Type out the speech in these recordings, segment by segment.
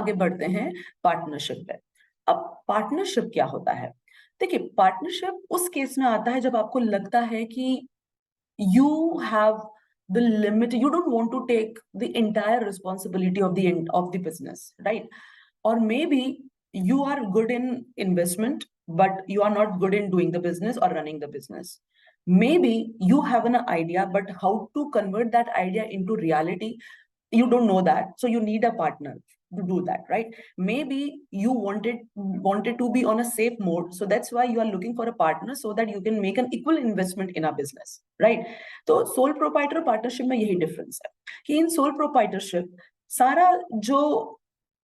आगे बढ़ते हैं पार्टनरशिप पे। अब पार्टनरशिप क्या होता है? देखिए, पार्टनरशिप उस केस में आता है जब आपको लगता है कि you have the limit, you don't want to take the entire responsibility of the end of the business, right? Or maybe you are good in investment but you are not good in doing the business or running the business. Maybe you have an idea but how to convert that idea into reality, you don't know that, so you need a partner to do that, right? Maybe you wanted to be on a safe mode, so that's why you are looking for a partner so that you can make an equal investment in a business, right? तो sole proprietor partnership में यही difference है कि इन sole proprietorship सारा जो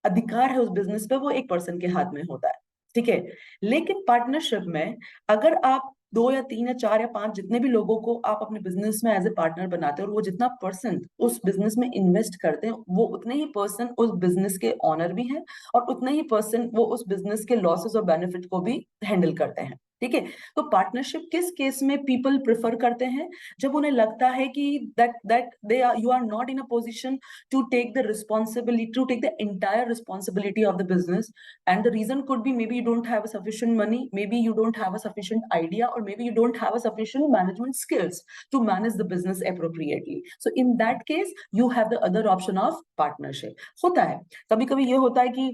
अधिकार है उस बिजनेस पे वो एक पर्सन के हाथ में होता है, ठीक है। लेकिन पार्टनरशिप में अगर आप 2 या 3 या 4 या 5 जितने भी लोगों को आप अपने बिजनेस में एज ए पार्टनर बनाते हैं और वो जितना परसेंट उस बिजनेस में इन्वेस्ट करते हैं वो उतने ही पर्सन उस बिजनेस के ऑनर भी हैं और उतने ही पर्सन वो उस बिजनेस के लॉसेस और बेनिफिट को भी हैंडल करते हैं, ठीक है। तो पार्टनरशिप किस केस में पीपल प्रेफर करते हैं? जब उन्हें लगता है कि that they are you are not in a position to take the responsibility, to take the entire responsibility of the business. And the reason could be maybe you don't have a sufficient money, maybe you don't have a sufficient idea, or maybe you don't have a sufficient management skills to manage the business appropriately. So in that case, you have the other option of partnership. होता है, कभी कभी ये होता है कि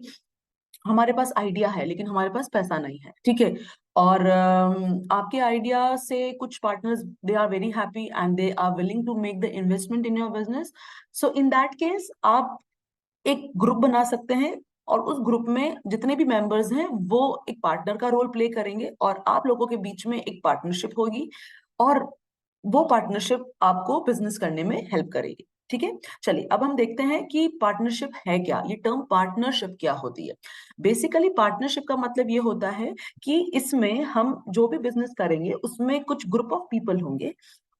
हमारे पास idea है लेकिन हमारे पास पैसा नहीं है, ठीक है। और आपके आइडिया से कुछ partners they are very happy and they are willing to make the investment in your business. So in that case आप एक ग्रुप बना सकते हैं और उस ग्रुप में जितने भी मेंबर्स हैं वो एक पार्टनर का रोल प्ले करेंगे और आप लोगों के बीच में एक पार्टनरशिप होगी और वो पार्टनरशिप आपको बिजनेस करने में हेल्प करेगी, ठीक है। चलिए अब हम देखते हैं कि पार्टनरशिप है क्या, ये टर्म पार्टनरशिप क्या होती है। बेसिकली पार्टनरशिप का मतलब ये होता है कि इसमें हम जो भी बिजनेस करेंगे उसमें कुछ ग्रुप ऑफ पीपल होंगे,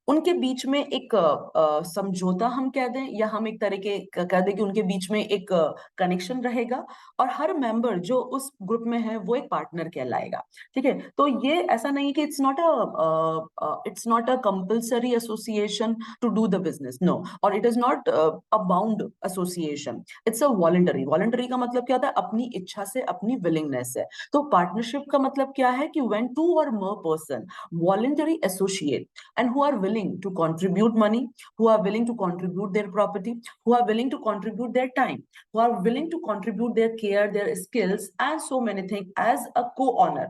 उनके बीच में एक समझौता हम कह दें या हम एक तरह के कह दें कि उनके बीच में एक कनेक्शन रहेगा और हर मेंबर जो उस ग्रुप में है वो एक पार्टनर कहलाएगा, ठीक है। तो ये ऐसा नहीं कि it's not a compulsory association to do the business, no, और it is not a bound association, it's a voluntary. Voluntary का मतलब क्या होता है? अपनी इच्छा से, अपनी विलिंगनेस से। तो पार्टनरशिप का मतलब क्या है कि व्हेन टू और more person voluntary associate and who are willing to contribute money, who are willing to contribute their property, who are willing to contribute their time, who are willing to contribute their care, their skills, and so many things as a co-owner,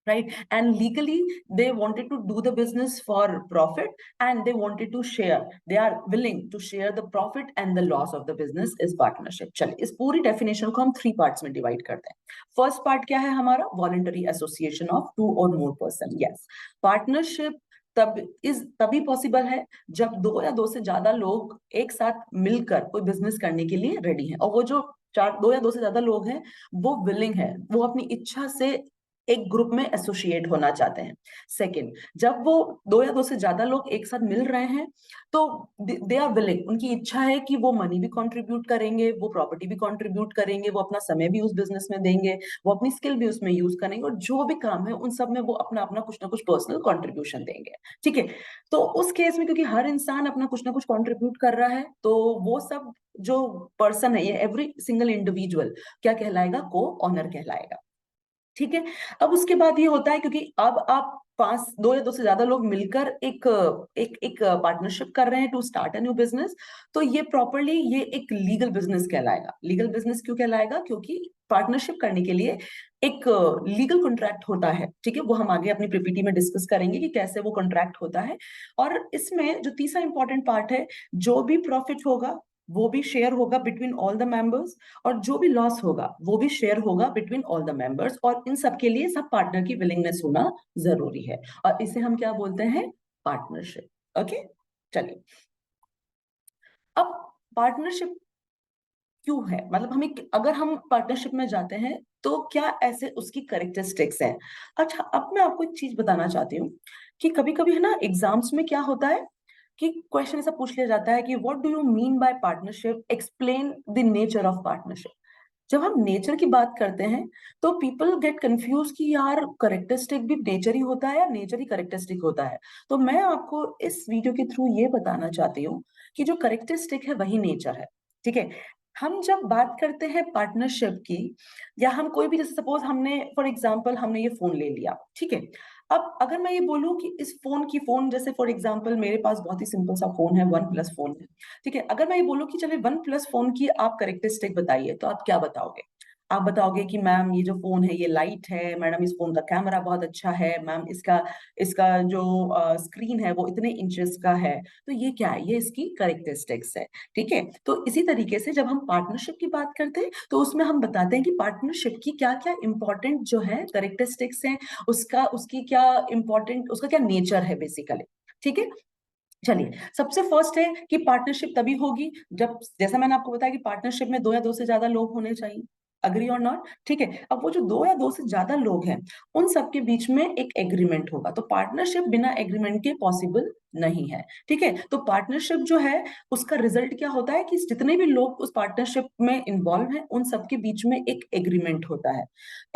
right? And legally they wanted to do the business for profit and they wanted to share, they are willing to share the profit and the loss of the business is partnership। चलिए इस पूरी definition को हम 3 parts में divide करते हैं। First part क्या है हमारा? Voluntary association of 2 or more person. Yes, partnership तभी पॉसिबल है जब 2 या 2 से ज्यादा लोग एक साथ मिलकर कोई बिजनेस करने के लिए रेडी हैं और वो जो 2 या 2 से ज्यादा लोग हैं वो विलिंग है, वो अपनी इच्छा से एक ग्रुप में एसोसिएट होना चाहते हैं। सेकंड, जब वो 2 या 2 से ज्यादा लोग एक साथ मिल रहे हैं तो दे आर विलिंग, उनकी इच्छा है कि वो मनी भी कंट्रीब्यूट करेंगे, वो प्रॉपर्टी भी कंट्रीब्यूट करेंगे, वो अपना समय भी उस बिजनेस में देंगे, वो अपनी स्किल भी उसमें यूज करेंगे और जो भी काम है उन सब में वो अपना अपना कुछ ना कुछ पर्सनल कंट्रीब्यूशन देंगे, ठीक है। तो उस केस में क्योंकि हर इंसान अपना कुछ ना कुछ कंट्रीब्यूट कर रहा है तो वो सब जो पर्सन है, ये एवरी सिंगल इंडिविजुअल क्या कहलाएगा? को ऑनर कहलाएगा, ठीक है। अब उसके बाद ये होता है क्योंकि अब आप 2 या 2 से ज्यादा लोग मिलकर एक एक एक पार्टनरशिप कर रहे हैं to start a new business, तो ये प्रॉपरली ये एक लीगल बिजनेस कहलाएगा। लीगल बिजनेस क्यों कहलाएगा? क्योंकि पार्टनरशिप करने के लिए एक लीगल कॉन्ट्रैक्ट होता है, ठीक है। वो हम आगे अपनी पीपीटी में डिस्कस करेंगे कि कैसे वो कॉन्ट्रैक्ट होता है। और इसमें जो तीसरा इंपॉर्टेंट पार्ट है, जो भी प्रॉफिट होगा वो भी शेयर होगा बिटवीन ऑल द मेंबर्स और जो भी लॉस होगा वो भी शेयर होगा बिटवीन ऑल द मेंबर्स और इन सब के लिए सब पार्टनर की विलिंगनेस होना जरूरी है और इसे हम क्या बोलते हैं? पार्टनरशिप। ओके, चलिए अब पार्टनरशिप क्यों है, मतलब हमें अगर हम पार्टनरशिप में जाते हैं तो क्या ऐसे उसकी करेक्टरिस्टिक्स हैं। अच्छा, अब मैं आपको एक चीज बताना चाहती हूँ कि कभी कभी है ना एग्जाम्स में क्या होता है कि क्वेश्चन ऐसा पूछ लिया जाता है कि what do you mean by partnership, explain the nature of partnership. जब हम नेचर की बात करते हैं तो पीपल गेट कंफ्यूज कि यार करेक्टरिस्टिक भी नेचर ही होता है या नेचर ही करेक्टरिस्टिक होता है। तो मैं आपको इस वीडियो के थ्रू ये बताना चाहती हूँ कि जो करेक्टरिस्टिक है वही नेचर है, ठीक है। हम जब बात करते हैं पार्टनरशिप की, या हम कोई भी, जैसे सपोज हमने फॉर एग्जांपल हमने ये फोन ले लिया, ठीक है। अब अगर मैं ये बोलूं कि इस फोन जैसे फॉर एग्जांपल मेरे पास बहुत ही सिंपल सा फोन है, वन प्लस फोन है, ठीक है। अगर मैं ये बोलूं कि चलिए वन प्लस फोन की आप करेक्टरिस्टिक बताइए, तो आप क्या बताओगे? आप बताओगे कि मैम ये जो फोन है ये लाइट है, मैडम इस फोन का कैमरा बहुत अच्छा है, मैम इसका इसका जो स्क्रीन है वो इतने इंचेस का है। तो ये क्या है? ये इसकी करेक्टरिस्टिक्स है, ठीक है। तो इसी तरीके से जब हम पार्टनरशिप की बात करते हैं तो उसमें हम बताते हैं कि पार्टनरशिप की क्या क्या इंपॉर्टेंट जो है करेक्टरिस्टिक्स हैं, उसका उसकी क्या इंपॉर्टेंट, उसका क्या नेचर है बेसिकली, ठीक है। चलिए, सबसे फर्स्ट है कि पार्टनरशिप तभी होगी जब, जैसा मैंने आपको बताया कि पार्टनरशिप में दो या दो से ज्यादा लोग होने चाहिए। अग्री और नॉट? ठीक है। अब वो जो दो या दो से ज्यादा लोग हैं, उन सबके बीच में एक एग्रीमेंट होगा। तो पार्टनरशिप बिना एग्रीमेंट के पॉसिबल नहीं है, ठीक है। तो पार्टनरशिप जो है उसका रिजल्ट क्या होता है कि जितने भी लोग उस पार्टनरशिप में इन्वॉल्व हैं उन सबके बीच में एक एग्रीमेंट होता है।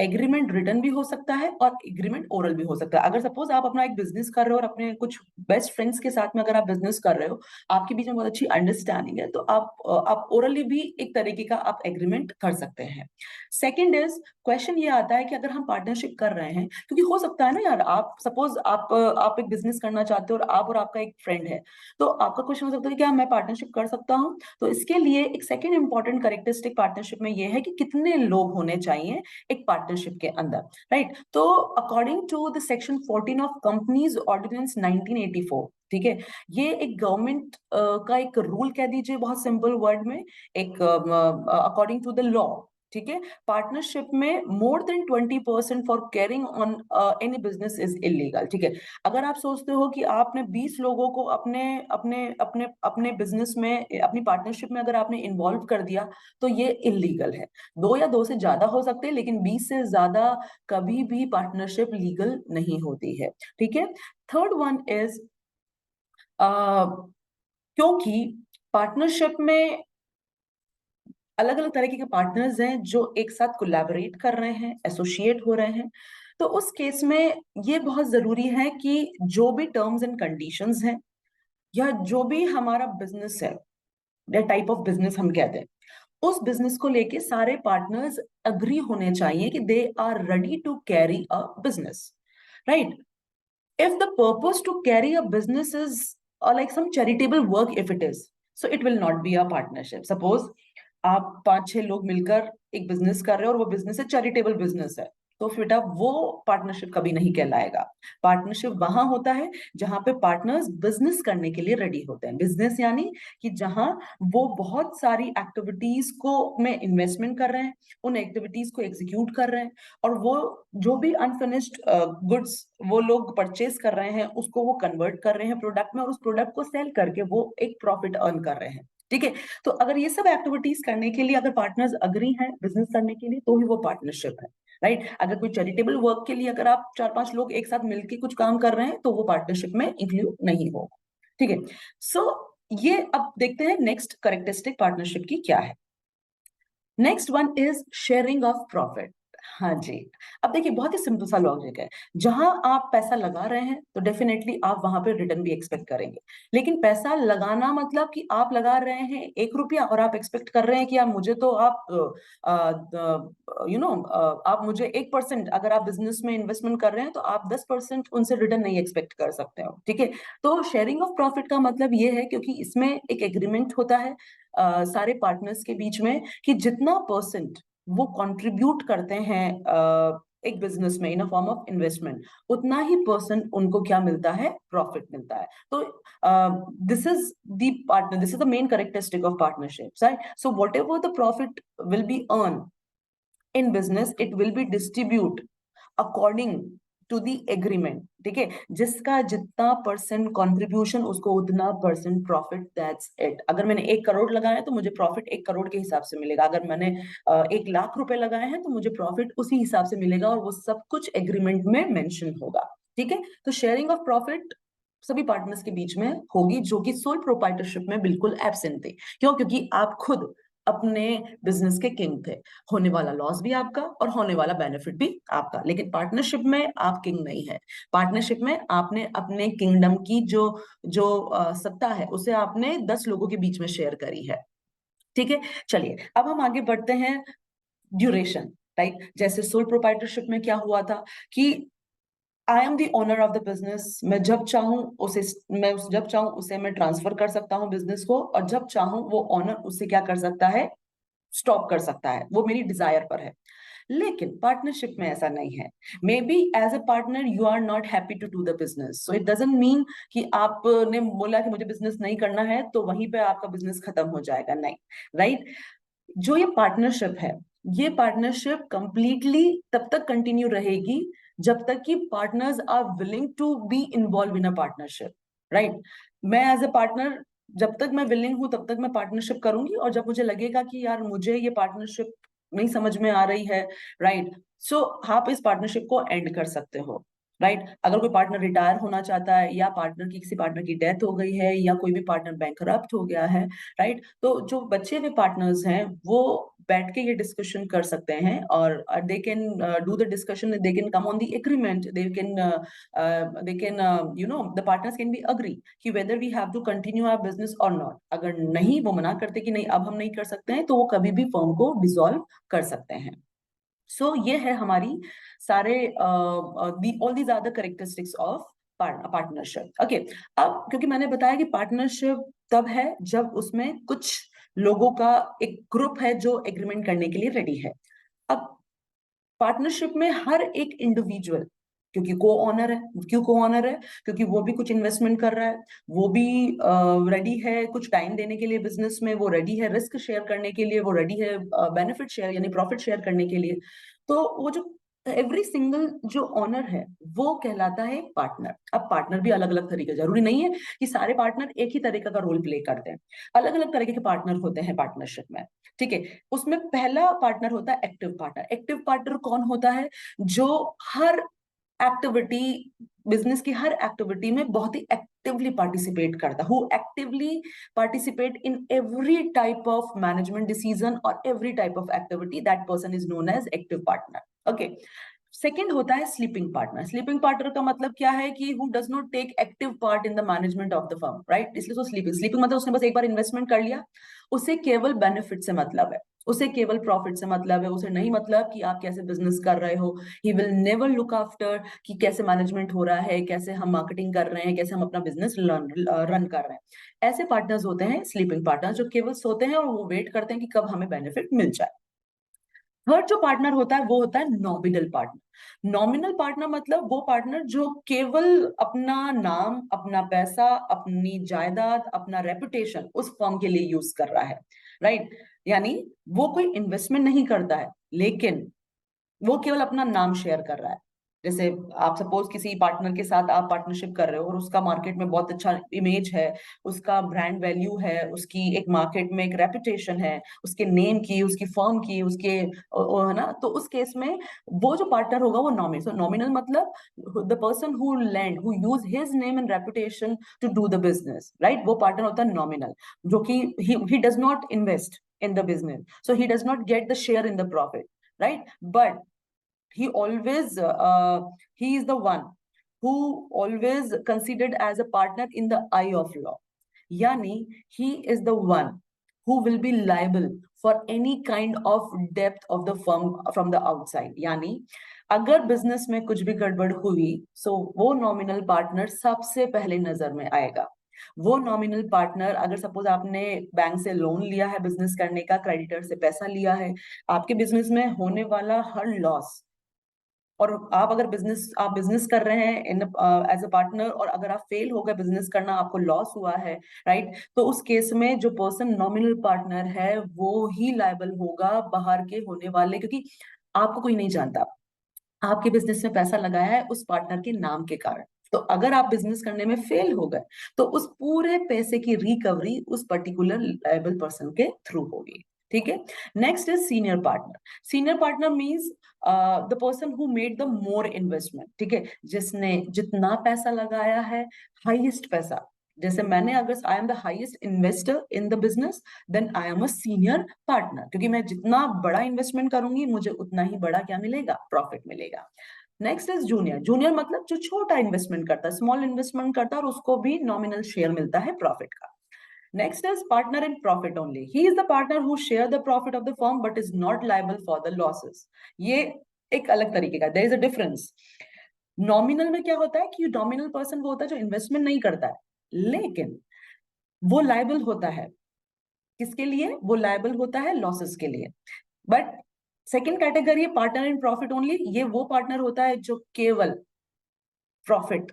एग्रीमेंट रिटन भी हो सकता है और एग्रीमेंट ओरल भी हो सकता है। अगर सपोज आप अपना एक बिजनेस कर रहे हो और अपने कुछ बेस्ट फ्रेंड्स के साथ में अगर आप बिजनेस कर रहे हो, आपके बीच में बहुत अच्छी अंडरस्टैंडिंग है, तो आप ओरली भी एक तरीके का आप एग्रीमेंट कर सकते हैं। सेकंड इज, क्वेश्चन ये आता है कि अगर हम पार्टनरशिप कर रहे हैं, क्योंकि हो सकता है ना यार, आप सपोज आप एक बिजनेस करना चाहते हो और आप और आपका एक फ्रेंड है, तो आपका क्वेश्चन हो सकता है कि क्या मैं पार्टनरशिप कर सकता हूं? तो इसके लिए एक सेकंड इंपॉर्टेंट कैरेक्टरिस्टिक पार्टनरशिप में ये है कि कितने लोग होने चाहिए एक पार्टनरशिप के अंदर, राइट। तो according to the section 14 of companies ordinance 1984, ठीक है, ये एक गवर्नमेंट का एक रूल कह दीजिए बहुत सिंपल वर्ड में, एक अकॉर्डिंग टू द लॉ, ठीक है, पार्टनरशिप में more than 20% for carrying on any business is illegal, ठीक है। अगर आप सोचते हो कि आपने 20 लोगों को अपने अपने अपने अपने बिजनेस में, अपनी पार्टनरशिप में अगर आपने इन्वॉल्व कर दिया, तो ये इलीगल है। दो या दो से ज्यादा हो सकते हैं, लेकिन 20 से ज्यादा कभी भी पार्टनरशिप लीगल नहीं होती है, ठीक है। थर्ड वन इज, क्योंकि पार्टनरशिप में अलग अलग तरीके के पार्टनर्स हैं जो एक साथ कोलैबोरेट कर रहे हैं, एसोसिएट हो रहे हैं, तो उस केस में ये बहुत जरूरी है कि जो भी टर्म्स एंड कंडीशंस हैं, या जो भी हमारा बिजनेस है, या टाइप ऑफ बिजनेस हम कहते हैं, उस बिजनेस को लेके सारे पार्टनर्स अग्री होने चाहिए कि they are ready to carry a business, right. if the purpose to carry a business is like some charitable work, if it is, so it will not be a partnership. Suppose आप पांच छह लोग मिलकर एक business कर रहे हो और वो बिजनेस है, चैरिटेबल बिजनेस है, तो बेटा वो पार्टनरशिप कभी नहीं कहलाएगा। पार्टनरशिप वहां होता है जहां पे पार्टनर्स बिजनेस करने के लिए रेडी होते हैं। बिजनेस यानी कि जहां वो बहुत सारी एक्टिविटीज को में इन्वेस्टमेंट कर रहे हैं, उन एक्टिविटीज को एग्जीक्यूट कर रहे हैं, और वो जो भी अनफिनिश्ड गुड्स वो लोग परचेज कर रहे हैं उसको वो कन्वर्ट कर रहे हैं प्रोडक्ट में, और उस प्रोडक्ट को सेल करके वो एक प्रॉफिट अर्न कर रहे हैं, ठीक है। तो अगर ये सब एक्टिविटीज करने के लिए अगर पार्टनर्स अग्री हैं बिजनेस करने के लिए, तो ही वो पार्टनरशिप है, राइट। अगर कोई चैरिटेबल वर्क के लिए अगर आप चार पांच लोग एक साथ मिलकर कुछ काम कर रहे हैं, तो वो पार्टनरशिप में इंक्लूड नहीं होगा, ठीक है। सो ये अब देखते हैं नेक्स्ट करेक्टरिस्टिक पार्टनरशिप की क्या है। Next one is sharing of profit. हाँ जी। अब देखिए, बहुत ही सिंपल सा लॉजिक है। जहां आप पैसा लगा रहे हैं तो डेफिनेटली आप वहां पे रिटर्न भी एक्सपेक्ट करेंगे। लेकिन पैसा लगाना मतलब कि आप लगा रहे हैं 1 रुपया और आप एक्सपेक्ट कर रहे हैं कि आप मुझे तो आप आप मुझे 1%, अगर आप बिजनेस में इन्वेस्टमेंट कर रहे हैं तो आप 10% उनसे रिटर्न नहीं एक्सपेक्ट कर सकते हो, ठीक है। तो शेयरिंग ऑफ प्रॉफिट का मतलब ये है, क्योंकि इसमें एक एग्रीमेंट होता है सारे पार्टनर्स के बीच में, कि जितना परसेंट वो कंट्रीब्यूट करते हैं एक बिजनेस में इन अ फॉर्म ऑफ इन्वेस्टमेंट, उतना ही परसेंट उनको क्या मिलता है? प्रॉफिट मिलता है। तो this is the main characteristic of partnership, right. So whatever the profit will be earn in business, it will be distribute according to the agreement, ठीक है। जिसका जितना परसेंट कंट्रीब्यूशन उसको उतना परसेंट प्रॉफिट, दैट्स इट। अगर मैंने 1 करोड़ लगाया है तो मुझे प्रॉफिट 1 करोड़ के हिसाब से मिलेगा। अगर मैंने 1 लाख रुपए लगाए हैं तो मुझे प्रॉफिट उसी हिसाब से मिलेगा, और वो सब कुछ एग्रीमेंट में मेंशन होगा, ठीक है। तो शेयरिंग ऑफ प्रॉफिट सभी पार्टनर्स के बीच में होगी, जो कि सोल प्रोप्राइटरशिप में बिल्कुल एब्सेंट थी। क्यों? क्योंकि आप खुद अपने बिजनेस के किंग थे। होने वाला लॉस भी आपका और होने वाला बेनिफिट भी आपका। लेकिन पार्टनरशिप में आप किंग नहीं है। पार्टनरशिप में आपने अपने किंगडम की जो जो सत्ता है उसे आपने 10 लोगों के बीच में शेयर करी है। ठीक है, चलिए अब हम आगे बढ़ते हैं। Duration, right? जैसे सोल प्रोप्राइटरशिप में क्या हुआ था कि आई am the owner of the business, मैं जब चाहूं उसे जब चाहूं उसे मैं ट्रांसफर कर सकता हूं बिजनेस को, और जब चाहूं वो ओनर उसे क्या कर सकता है, स्टॉप कर सकता है, वो मेरी डिजायर पर है। लेकिन पार्टनरशिप में ऐसा नहीं है। Maybe as a partner you are not happy to do the business, so it doesn't mean कि आपने बोला कि मुझे बिजनेस नहीं करना है तो वहीं पे आपका बिजनेस खत्म हो जाएगा, नहीं, राइट? जो ये पार्टनरशिप है, ये पार्टनरशिप कंप्लीटली तब तक कंटिन्यू रहेगी जब तक कि partners are willing to be involve in a partnership, right? मैं एज अ पार्टनर जब तक मैं विलिंग हूं तब तक मैं पार्टनरशिप करूंगी, और जब मुझे लगेगा कि यार मुझे ये पार्टनरशिप नहीं समझ में आ रही है, राइट, सो आप इस पार्टनरशिप को एंड कर सकते हो, राइट? अगर कोई पार्टनर रिटायर होना चाहता है, या पार्टनर की किसी पार्टनर की डेथ हो गई है, या कोई भी पार्टनर बैंकरप्ट हो गया है, राइट, तो जो बचे हुए पार्टनर्स हैं वो बैठ के ये डिस्कशन कर सकते हैं, और they can do the discussion, they can come on the agreement, they can you know the partners can be agree कि whether we have to continue our business और नॉट। अगर नहीं, वो मना करते कि नहीं अब हम नहीं कर सकते हैं, तो वो कभी भी फर्म को डिसॉल्व कर सकते हैं। सो ये है हमारी सारे all these are the characteristics of partnership. Okay, अब क्योंकि मैंने बताया कि पार्टनरशिप तब है जब उसमें कुछ लोगों का एक ग्रुप है जो एग्रीमेंट करने के लिए रेडी है। अब पार्टनरशिप में हर एक इंडिविजुअल, क्योंकि को ऑनर है, क्यों को ऑनर है, क्योंकि वो भी कुछ इन्वेस्टमेंट कर रहा है, वो भी रेडी है कुछ टाइम देने के लिए बिजनेस में, वो रेडी है रिस्क शेयर करने के लिए, वो रेडी है बेनिफिट शेयर यानी प्रॉफिट शेयर करने के लिए। तो वो जो एवरी सिंगल जो ऑनर है वो कहलाता है पार्टनर। अब पार्टनर भी अलग अलग तरीके, जरूरी नहीं है कि सारे पार्टनर एक ही तरीके का रोल प्ले करते हैं, अलग अलग तरीके के पार्टनर होते हैं पार्टनरशिप में, ठीक है? उसमें पहला पार्टनर होता है एक्टिव पार्टनर। एक्टिव पार्टनर कौन होता है? जो हर एक्टिविटी, बिजनेस की हर एक्टिविटी में बहुत ही एक्टिवली पार्टिसिपेट करता, who actively participate in every type of management decision और every type of activity, that person is known as active partner. Okay, second होता है स्लीपिंग पार्टनर। स्लीपिंग पार्टनर का मतलब क्या है कि who does not take active part in the management of the firm, right? इसलिए तो स्लीपिंग, स्लीपिंग मतलब उसने बस एक बार इन्वेस्टमेंट कर लिया, उसे केवल बेनिफिट से मतलब है, उसे केवल प्रॉफिट से मतलब है, उसे नहीं मतलब कि आप कैसे बिजनेस कर रहे हो। He will never look after कि कैसे मैनेजमेंट हो रहा है, कैसे हम मार्केटिंग कर रहे हैं, कैसे हम अपना बिजनेस रन कर रहे हैं। ऐसे पार्टनर्स होते हैं स्लीपिंग पार्टनर, जो केवल सोते हैं और वो वेट करते हैं कि कब हमें बेनिफिट मिल जाए। थर्ड जो पार्टनर होता है वो होता है नॉमिनल पार्टनर। नॉमिनल पार्टनर मतलब वो पार्टनर जो केवल अपना नाम, अपना पैसा, अपनी जायदाद, अपना रेपुटेशन उस फर्म के लिए यूज कर रहा है, राइट? यानी वो कोई इन्वेस्टमेंट नहीं करता है, लेकिन वो केवल अपना नाम शेयर कर रहा है। जैसे आप सपोज किसी पार्टनर के साथ आप पार्टनरशिप कर रहे हो और उसका मार्केट में बहुत अच्छा इमेज है, उसका ब्रांड वैल्यू है, उसकी एक मार्केट में एक रेपुटेशन है, उसके नेम की, उसकी फर्म की, उसके है ना, तो उस केस में वो जो पार्टनर होगा वो नॉमिनल। सो नॉमिनल मतलब the person who lend, who use his name and reputation to do the business, right? वो पार्टनर होता है नॉमिनल, जो कि he does not invest in the business, so he does not get the share in the profit, right? But he always he is the one who always considered as a partner in the eye of law. Yani he is the one who will be liable for any kind of debt of the firm from the outside. Yani अगर business में कुछ भी गड़बड़ हुई, सो वो nominal partner सबसे पहले नजर में आएगा। वो नॉमिनल पार्टनर, अगर सपोज आपने बैंक से लोन लिया है बिजनेस करने का, क्रेडिटर से पैसा लिया है, आपके बिजनेस में होने वाला हर लॉस, और आप बिजनेस कर रहे हैं इन एज अ पार्टनर, और अगर आप फेल हो गए बिजनेस करना, आपको लॉस हुआ है, राइट, तो उस केस में जो पर्सन नॉमिनल पार्टनर है वो ही लायबल होगा बाहर के होने वाले, क्योंकि आपको कोई नहीं जानता, आपके बिजनेस में पैसा लगाया है उस पार्टनर के नाम के कारण। तो अगर आप बिजनेस करने में फेल हो गए तो उस पूरे पैसे की रिकवरी उस पर्टिकुलर लायबल पर्सन के थ्रू होगी, ठीक है? Next is senior partner. Senior partner means the person who made the more investment, ठीक है? जिसने जितना पैसा लगाया है, हाईएस्ट पैसा, जैसे मैंने, अगर I am the highest investor in the business, then I am a senior partner, क्योंकि मैं जितना बड़ा इन्वेस्टमेंट करूंगी मुझे उतना ही बड़ा क्या मिलेगा, प्रॉफिट मिलेगा। Next is junior. जूनियर मतलब जो छोटा इन्वेस्टमेंट करता है, स्मॉल इन्वेस्टमेंट करता है, और उसको भी नॉमिनल शेयर मिलता है प्रॉफिट का। Next is partner in profit only. He is the partner who share the profit of the firm but is not liable for the losses. ये एक अलग तरीके का, there is a difference. Nominal में क्या होता है कि नॉमिनल पर्सन वो होता है जो इन्वेस्टमेंट नहीं करता है, लेकिन वो लायबल होता है किसके लिए? वो लायबल होता है लॉसेस के लिए. But second category partner in profit only, ये वो पार्टनर होता है जो केवल प्रॉफिट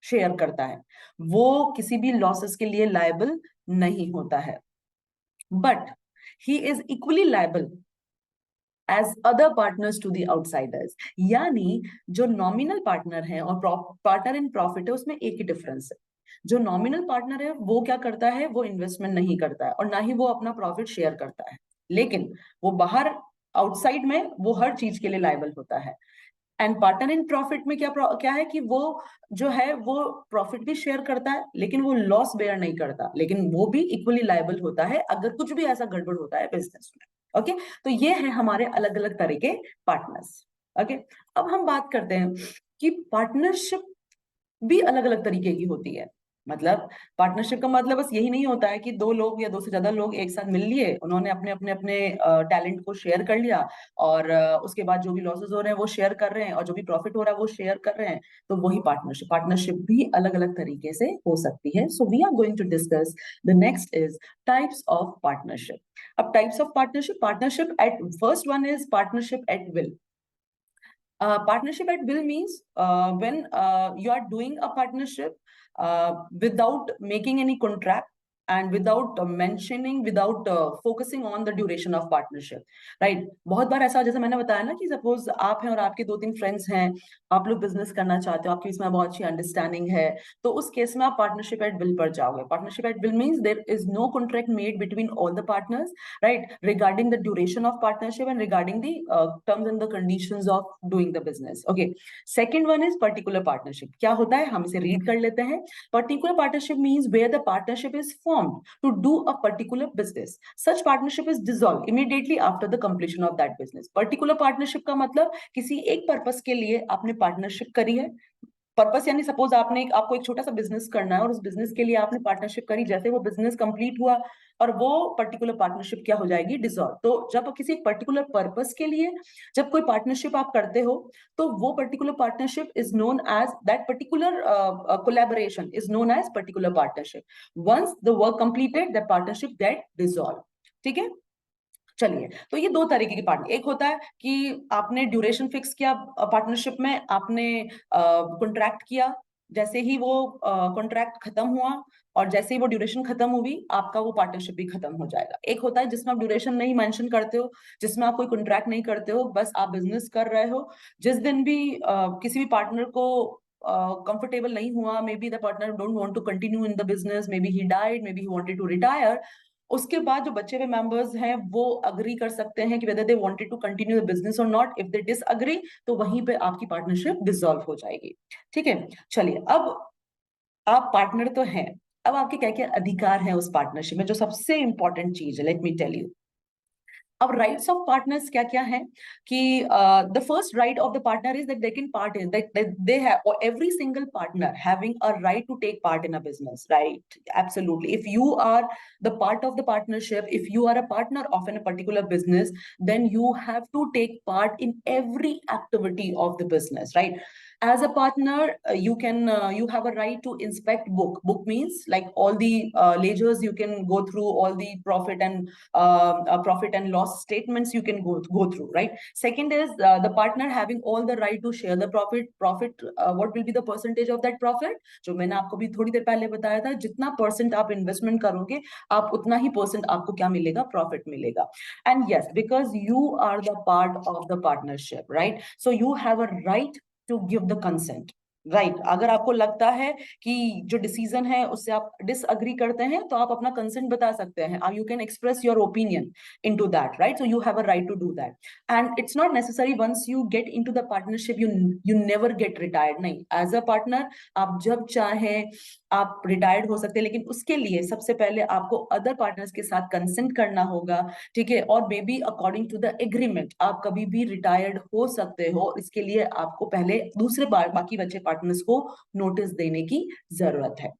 शेयर करता है, वो किसी भी लॉसेस के लिए लायबल नहीं होता है. But he is equally liable as other partners to the outsiders. यानी जो नॉमिनल पार्टनर है और पार्टनर इन प्रॉफिट है, उसमें एक ही डिफरेंस है. जो नॉमिनल पार्टनर है वो क्या करता है? वो इन्वेस्टमेंट नहीं करता है और ना ही वो अपना प्रॉफिट शेयर करता है, लेकिन वो बाहर आउटसाइड में वो हर चीज के लिए लायबल होता है. एंड पार्टनर इन प्रॉफिट में क्या है कि वो जो है वो प्रॉफिट भी शेयर करता है, लेकिन वो लॉस बेयर नहीं करता, लेकिन वो भी इक्वली लायबल होता है अगर कुछ भी ऐसा गड़बड़ होता है बिजनेस में. ओके, तो ये है हमारे अलग अलग तरह के पार्टनर्स. ओके, अब हम बात करते हैं कि पार्टनरशिप भी अलग अलग तरीके की होती है. मतलब पार्टनरशिप का मतलब बस यही नहीं होता है कि दो लोग या दो से ज्यादा लोग एक साथ मिल लिए, उन्होंने अपने अपने अपने टैलेंट को शेयर कर लिया और उसके बाद जो भी लॉसेस हो रहे हैं वो शेयर कर रहे हैं और जो भी प्रॉफिट हो रहा है वो शेयर कर रहे हैं, तो वही पार्टनरशिप. पार्टनरशिप भी अलग अलग तरीके से हो सकती है. So we are going to discuss the next is types of partnership. अब types of partnership at first one is partnership at will. Partnership at will means when you are doing a partnership without making any contract and without mentioning, without focusing on the duration of partnership, right? बहुत बार ऐसा, जैसे मैंने बताया ना कि suppose आप हैं और आपके दो तीन फ्रेंड्स हैं, आप लोग बिजनेस करना चाहते हो, आपके इसमें बहुत अच्छी अंडरस्टैंडिंग है, तो उस केस में आप पार्टनरशिप एट विल पर जाओगे. Partnership at will means there is no contract made between all the partners, right, regarding the duration of partnership and regarding the terms and the conditions of doing the business. Okay, second one is particular partnership. क्या होता है, हम इसे read कर लेते हैं. Particular partnership means where the partnership is formed to do a particular business. Such partnership is dissolved immediately after the completion of that business. Particular partnership का मतलब किसी एक पर्पस के लिए आपने पार्टनरशिप करी है. पर्पस यानी सपोज आपको एक छोटा सा बिजनेस करना है और उस बिजनेस के लिए आपने पार्टनरशिप करी, जैसे वो बिजनेस कंप्लीट हुआ और वो पर्टिकुलर पार्टनरशिप क्या हो जाएगी? डिसॉल्व. तो जब किसी एक पर्टिकुलर पर्पस के लिए जब कोई पार्टनरशिप आप करते हो, तो वो particular partnership is known as that particular collaboration is known as particular partnership. Once the work completed the partnership get dissolve. ठीक है, चलिए. तो ये दो तरीके की पार्टनर, एक होता है कि आपने ड्यूरेशन फिक्स किया पार्टनरशिप में, आपने कॉन्ट्रैक्ट किया, जैसे ही वो कॉन्ट्रैक्ट खत्म हुआ और जैसे ही वो ड्यूरेशन खत्म हुई, आपका वो पार्टनरशिप भी खत्म हो जाएगा. एक होता है जिसमें आप ड्यूरेशन नहीं मेंशन करते हो, जिसमें आप कोई कॉन्ट्रैक्ट नहीं करते हो, बस आप बिजनेस कर रहे हो. जिस दिन भी किसी भी पार्टनर को कंफर्टेबल नहीं हुआ, maybe the partner don't want to continue in the business, maybe he died, maybe he wanted to retire, उसके बाद जो बचे हुए मेंबर्स हैं वो अग्री कर सकते हैं कि whether they wanted to continue the business और नॉट. इफ दे डिसअग्री तो वहीं पे आपकी पार्टनरशिप डिसॉल्व हो जाएगी. ठीक है, चलिए. अब आप पार्टनर तो हैं, अब आपके क्या क्या अधिकार हैं उस पार्टनरशिप में, जो सबसे इंपॉर्टेंट चीज है, लेट मी टेल यू. अब राइट्स ऑफ पार्टनर्स क्या क्या है कि the first right of the partner is that they can part in that they have, और every single partner having a right to take part in a business, right? Absolutely. If you are the part of the partnership, if you are a partner of in a particular business, then you have to take part in every activity of the business, right? As a partner, you have a right to inspect book means like all the ledgers, you can go through all the profit and loss statements, you can go through, right? Second is the partner having all the right to share the profit. What will be the percentage of that profit? जो मैंने आपको भी थोड़ी देर पहले बताया था, जितना percent आप इन्वेस्टमेंट करोगे, आप उतना ही परसेंट आपको क्या मिलेगा? प्रॉफिट मिलेगा. And yes, because you are the part of the partnership, right? So you have a right to give the consent, right? अगर आपको लगता है कि जो डिसीजन है उससे आप डिसअग्री करते हैं, तो आप अपना कंसेंट बता सकते हैं. You can express your opinion into that, right? So you have a right to do that. And it's not necessary once you get into the partnership you never get retired. नहीं, as a partner आप जब चाहें आप retired हो सकते हैं, लेकिन उसके लिए सबसे पहले आपको अदर पार्टनर्स के साथ कंसेंट करना होगा. ठीक है, और maybe according to the agreement आप कभी भी रिटायर्ड हो सकते हो. इसके लिए आपको पहले दूसरे बाकी बचे पार्टनर्स को नोटिस देने की जरूरत है.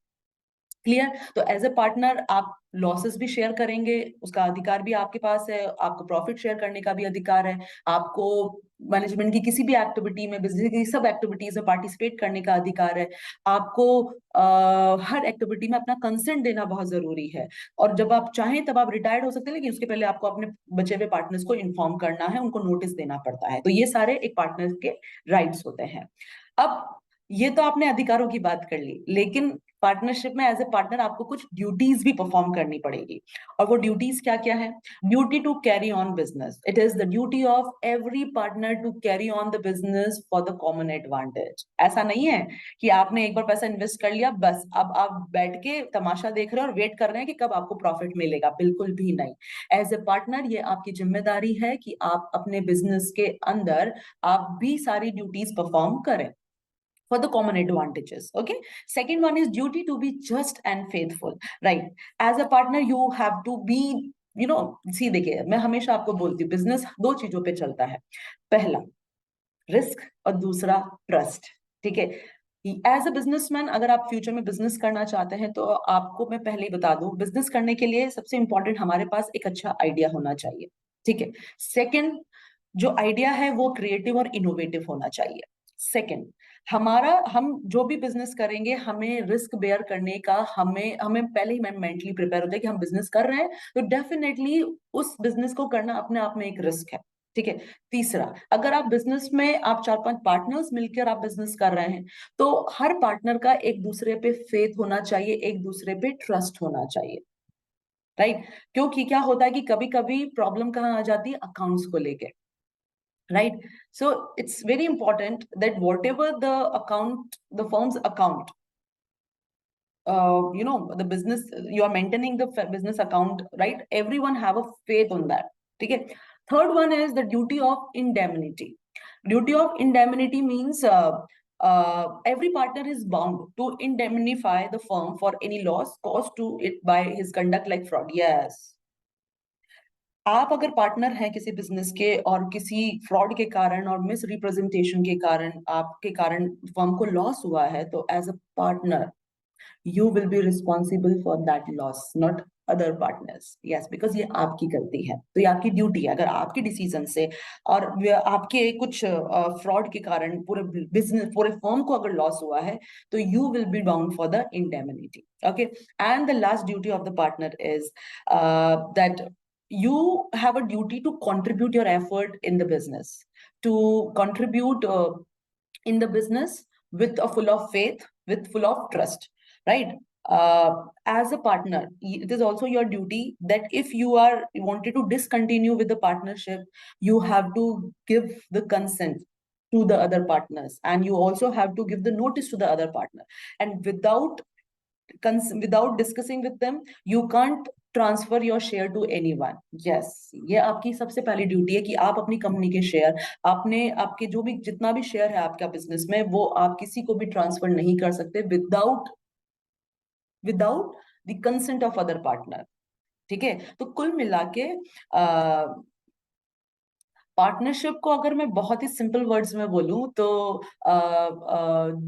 क्लियर? तो एज ए पार्टनर आप लॉसेस भी शेयर करेंगे, उसका अधिकार भी आपके पास है, आपको प्रॉफिट शेयर करने का भी अधिकार है, आपको मैनेजमेंट की किसी भी एक्टिविटी में, बिजनेस की सब एक्टिविटीज में पार्टिसिपेट करने का अधिकार है, आपको हर एक्टिविटी में अपना कंसेंट देना बहुत जरूरी है, और जब आप चाहें तब आप रिटायर्ड हो सकते हैं, लेकिन उसके पहले आपको अपने बचे हुए पार्टनर्स को इन्फॉर्म करना है, उनको नोटिस देना पड़ता है। तो ये सारे एक पार्टनर के राइट्स होते हैं। अब ये तो आपने अधिकारों की बात कर ली, लेकिन पार्टनरशिप में एज ए पार्टनर आपको कुछ ड्यूटीज भी परफॉर्म करनी पड़ेगी, और वो ड्यूटीज क्या क्या है? Duty to carry on business, it is the duty of every partner to carry on the business for the common advantage. ऐसा नहीं है कि आपने एक बार पैसा इन्वेस्ट कर लिया, बस अब आप बैठ के तमाशा देख रहे हो और वेट कर रहे हैं कि कब आपको प्रॉफिट मिलेगा, बिल्कुल भी नहीं। एज ए पार्टनर ये आपकी जिम्मेदारी है कि आप अपने बिजनेस के अंदर आप भी सारी ड्यूटीज परफॉर्म करें for the common advantages. Okay, second one is duty to be just and faithful, right? As a partner you have to be, see, देखिए मैं हमेशा आपको बोलती हूँ बिजनेस दो चीजों पे चलता है, पहला रिस्क और दूसरा ट्रस्ट। ठीक है, एज अ बिजनेसमैन अगर आप फ्यूचर में बिजनेस करना चाहते हैं तो आपको मैं पहले ही बता दूं, बिजनेस करने के लिए सबसे इंपॉर्टेंट हमारे पास एक अच्छा आइडिया होना चाहिए। ठीक है, सेकंड, जो आइडिया है वो क्रिएटिव और इनोवेटिव होना चाहिए। सेकंड, हम जो भी बिजनेस करेंगे हमें रिस्क बेयर करने का, हमें हमें पहले ही मेंटली प्रिपेयर होता है कि हम बिजनेस कर रहे हैं तो डेफिनेटली उस बिजनेस को करना अपने आप में एक रिस्क है। ठीक है, तीसरा, अगर आप बिजनेस में आप 4-5 पार्टनर्स मिलकर आप बिजनेस कर रहे हैं तो हर पार्टनर का एक दूसरे पे फेथ होना चाहिए, एक दूसरे पे ट्रस्ट होना चाहिए, राइट? क्योंकि क्या होता है कि कभी कभी प्रॉब्लम कहाँ आ जाती है, अकाउंट्स को लेके, right? So it's very important that whatever the firm's account, the business, you are maintaining the business account, right? Everyone have a faith on that. Okay. Third one is the duty of indemnity. Duty of indemnity means every partner is bound to indemnify the firm for any loss caused to it by his conduct like fraud. Yes. आप अगर partner हैं किसी business के और किसी fraud के कारण और मिस रिप्रेजेंटेशन के कारण आपके कारण फर्म को लॉस हुआ है, तो as a partner you will be responsible for that loss, not other partners. Yes, because ये आपकी गलती है, तो ये आपकी ड्यूटी है। अगर आपके डिसीजन से और आपके कुछ फ्रॉड के कारण पूरे बिजनेस, पूरे फर्म को अगर लॉस हुआ है, तो you will be bound for the indemnity. Okay, and the last duty of the partner is that you have a duty to contribute your effort in the business, to contribute in the business with a full of faith, with full of trust, right? As a partner, it is also your duty that if you are wanted to discontinue with the partnership, you have to give the consent to the other partners, and you also have to give the notice to the other partner, and without discussing with them you can't transfer your share to anyone. Yes, ये आपकी सबसे पहली duty है कि आप अपनी company के share, आपके जो भी जितना भी शेयर है आपका बिजनेस में, वो आप किसी को भी ट्रांसफर नहीं कर सकते without the consent of other partner. ठीक है, तो कुल मिला के पार्टनरशिप को अगर मैं बहुत ही सिंपल वर्ड्स में बोलूं तो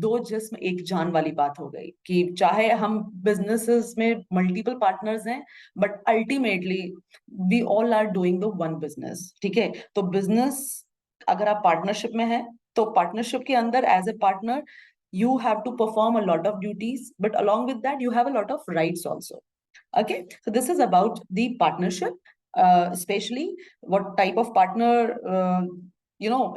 दो जिस्म एक जान वाली बात हो गई, कि चाहे हम बिजनेसेस में मल्टीपल पार्टनर्स हैं, but ultimately we all are doing the one business. ठीक है, तो बिजनेस अगर आप पार्टनरशिप में हैं तो पार्टनरशिप के अंदर as a partner you have to perform a lot of duties, but along with that you have a lot of rights also. Okay, so this is about the partnership, especially what type of partner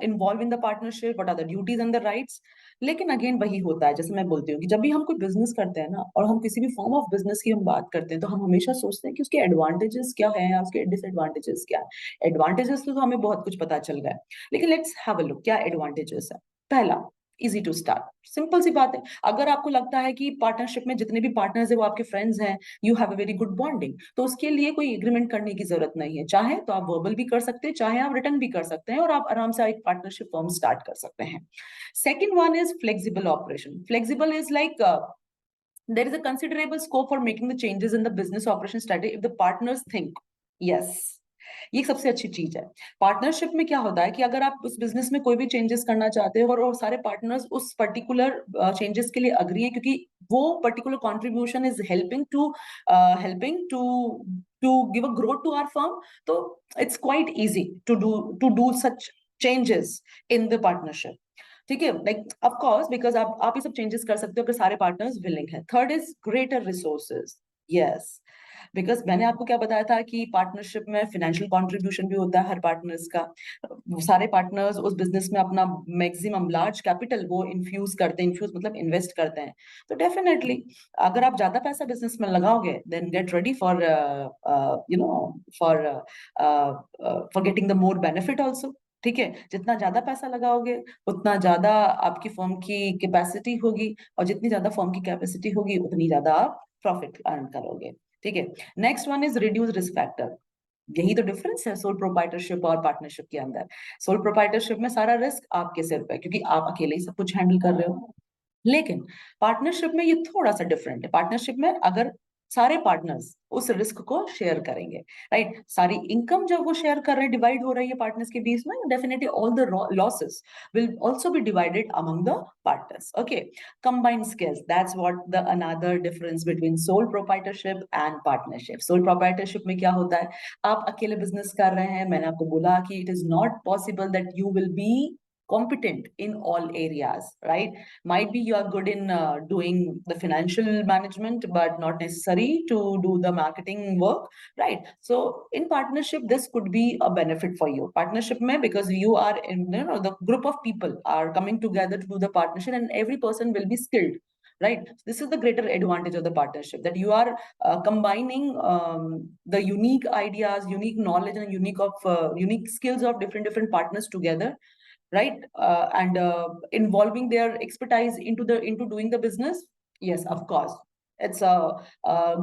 involved in the partnership, what are the duties and the rights. लेकिन again वही होता है, जैसे मैं बोलती हूँ कि जब भी हम कोई बिजनेस करते हैं ना, और हम किसी भी फॉर्म ऑफ बिजनेस की हम बात करते हैं, तो हम हमेशा सोचते हैं कि उसके एडवांटेजेस क्या है या उसके डिसएडवांटेजेस क्या है। एडवांटेजेस तो हमें बहुत कुछ पता चल गया है, लेकिन लेट्स हैव अ लुक क्या एडवांटेजेस है। पहला, इजी टू स्टार्ट, सिंपल सी बात है। अगर आपको लगता है कि पार्टनरशिप में जितने भी पार्टनर्स है वो आपके फ्रेंड्स हैं, you have a very good bonding, तो उसके लिए कोई एग्रीमेंट करने की जरूरत नहीं है। चाहे तो आप वर्बल भी कर सकते हैं, चाहे आप रिटर्न भी कर सकते हैं, और आप आराम से एक पार्टनरशिप फॉर्म स्टार्ट कर सकते हैं। Second one is flexible operation. Flexible is like there is a considerable scope for making the changes in the business operation strategy if the partners think. Yes, ये सबसे अच्छी चीज है। पार्टनरशिप में क्या होता है कि अगर आप उस बिजनेस में कोई भी चेंजेस करना चाहते हो और सारे पार्टनर्स उस पर्टिकुलर चेंजेस के लिए अग्री है, क्योंकि वो particular contribution is helping to give a growth to our firm, so it's quite easy to do such changes in the partnership. ठीक है, like of course because आप ये सब changes कर सकते हो अगर सारे partners willing हैं. Third is greater resources. Yes, because मैंने आपको क्या बताया था कि पार्टनरशिप में फाइनेंशियल कंट्रीब्यूशन भी होता है हर पार्टनर्स का. सारे पार्टनर्स उस बिजनेस में अपना मैक्सिमम लार्ज कैपिटल वो इन्फ्यूज करते हैं, इन्फ्यूज मतलब इन्वेस्ट करते हैं. तो डेफिनेटली अगर आप ज्यादा पैसा बिजनेस में लगाओगे then get ready for you know for for getting the more benefit also. ठीक है, जितना ज्यादा पैसा लगाओगे उतना ज्यादा आपकी फर्म की कैपेसिटी होगी, और जितनी ज्यादा फर्म की कैपेसिटी होगी उतनी ज्यादा आप प्रॉफिट अर्न करोगे. ठीक है, next one is reduce risk factor. यही तो डिफरेंस है सोल प्रोप्राइटरशिप और पार्टनरशिप के अंदर. सोल प्रोप्राइटरशिप में सारा रिस्क आपके सिर पे, क्योंकि आप अकेले ही सब कुछ हैंडल कर रहे हो. लेकिन पार्टनरशिप में ये थोड़ा सा डिफरेंट है. पार्टनरशिप में अगर सारे पार्टनर्स उस रिस्क को शेयर करेंगे, राइट, सारी इनकम जब वो शेयर कर रहे हैं, डिवाइड हो रही है पार्टनर्स के बीच में, definitely all the losses will also be divided among the partners. Okay, combined skills, that's what the another difference between sole proprietorship and partnership. Sole proprietorship में क्या होता है, आप अकेले बिजनेस कर रहे हैं. मैंने आपको बोला कि it is not possible that you will be competent in all areas, right? Might be you are good in doing the financial management, but not necessary to do the marketing work, right? So in partnership, this could be a benefit for you. Partnership mein, because you are in, you know, the group of people are coming together to do the partnership, and every person will be skilled, right? This is the greater advantage of the partnership, that you are combining the unique ideas, unique knowledge, and unique skills of different partners together, right? And involving their expertise into doing the business. Yes, of course, it's a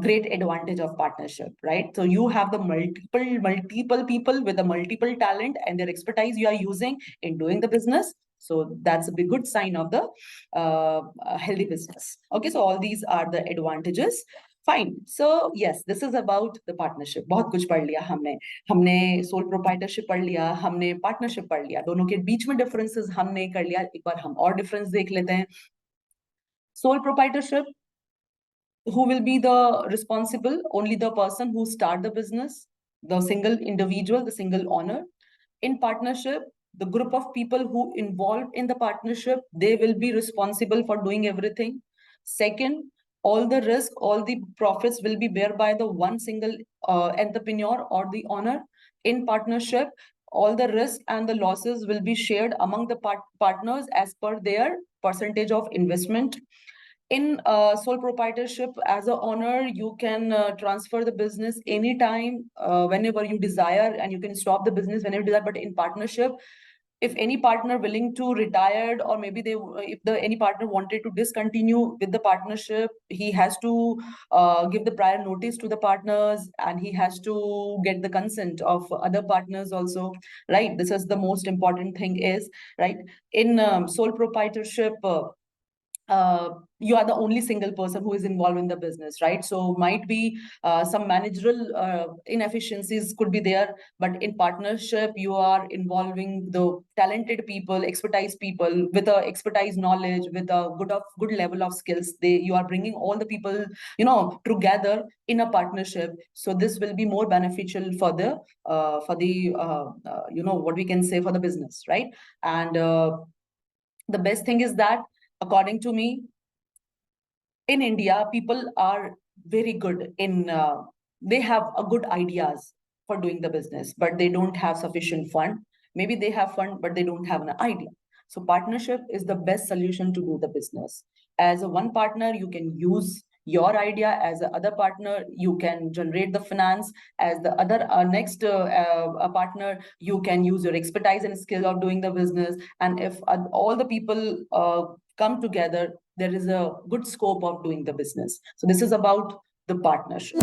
great advantage of partnership, right? So you have the multiple people with a multiple talent and their expertise you are using in doing the business. So that's a big good sign of the healthy business. Okay, so all these are the advantages. Fine. So yes, this is about the partnership. बहुत कुछ पढ़ लिया हमने. हमने sole proprietorship पढ़ लिया, हमने partnership पढ़ लिया, दोनों के बीच में डिफरेंसेस हमने कर लिया. एक बार हम और डिफरेंस देख लेते हैं. Sole proprietorship, who will be the responsible? Only the person who start the business, the single individual, the single owner. In partnership, the group of people who involved in the partnership, they will be responsible for doing everything. Second, all the risk, all the profits will be bear by the one single entrepreneur or the owner. In partnership, all the risk and the losses will be shared among the partners as per their percentage of investment. In sole proprietorship, as a owner, you can transfer the business anytime, whenever you desire, and you can stop the business whenever you desire. But in partnership, if any partner willing to retired, or maybe any partner wanted to discontinue with the partnership, he has to give the prior notice to the partners, and he has to get the consent of other partners also, right? This is the most important thing is, right, in sole proprietorship, you are the only single person who is involved in the business, right? So might be some managerial inefficiencies could be there, but in partnership, you are involving the talented people, expertise people with a expertise knowledge, with a good level of skills. You are bringing all the people, you know, together in a partnership. So this will be more beneficial for the you know, what we can say, for the business, right? And the best thing is that, according to me, in India, people are very good in, they have a good ideas for doing the business, but they don't have sufficient fund. Maybe they have fund, but they don't have an idea. So partnership is the best solution to do the business. As a one partner, you can use your idea. As a other partner, you can generate the finance. As the other next partner, you can use your expertise and skill of doing the business. And if all the people come together, there is a good scope of doing the business. So this is about the partnership.